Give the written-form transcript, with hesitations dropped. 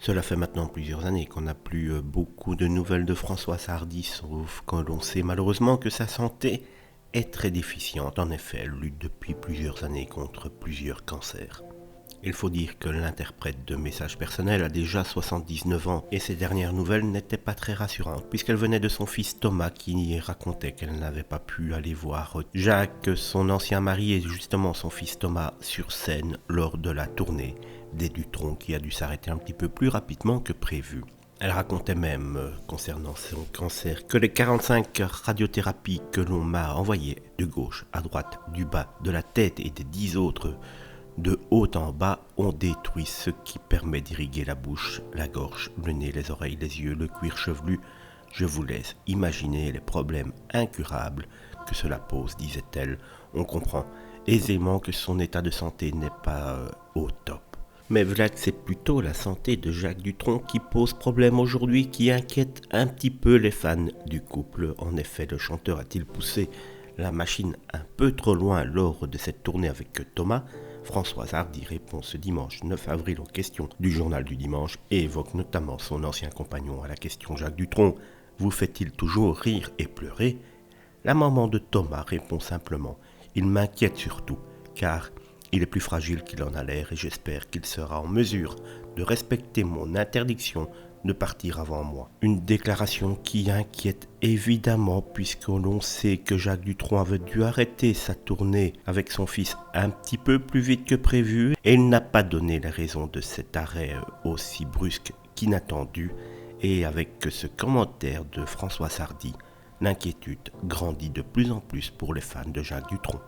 Cela fait maintenant plusieurs années qu'on n'a plus beaucoup de nouvelles de François Hardy, sauf que l'on sait malheureusement que sa santé est très déficiente. En effet, elle lutte depuis plusieurs années contre plusieurs cancers. Il faut dire que l'interprète de messages personnels a déjà 79 ans et ses dernières nouvelles n'étaient pas très rassurantes puisqu'elle venait de son fils Thomas qui racontait qu'elle n'avait pas pu aller voir Jacques, son ancien mari, et justement son fils Thomas sur scène lors de la tournée des Dutronc qui a dû s'arrêter un petit peu plus rapidement que prévu. Elle racontait même, concernant son cancer, que les 45 radiothérapies que l'on m'a envoyées de gauche à droite, du bas, de la tête et des 10 autres de haut en bas ont détruit ce qui permet d'irriguer la bouche, la gorge, le nez, les oreilles, les yeux, le cuir chevelu. Je vous laisse imaginer les problèmes incurables que cela pose, disait-elle. On comprend aisément que son état de santé n'est pas au top. Mais voilà que c'est plutôt la santé de Jacques Dutronc qui pose problème aujourd'hui, qui inquiète un petit peu les fans du couple. En effet, le chanteur a-t-il poussé la machine un peu trop loin lors de cette tournée avec Thomas ? François Hardy répond ce dimanche 9 avril aux questions du journal du dimanche et évoque notamment son ancien compagnon à la question Jacques Dutronc. Vous fait-il toujours rire et pleurer ? La maman de Thomas répond simplement « Il m'inquiète surtout, car il est plus fragile qu'il en a l'air et j'espère qu'il sera en mesure de respecter mon interdiction de partir avant moi. » Une déclaration qui inquiète évidemment puisque l'on sait que Jacques Dutronc avait dû arrêter sa tournée avec son fils un petit peu plus vite que prévu et il n'a pas donné les raisons de cet arrêt aussi brusque qu'inattendu. Et avec ce commentaire de François Hardy, l'inquiétude grandit de plus en plus pour les fans de Jacques Dutronc.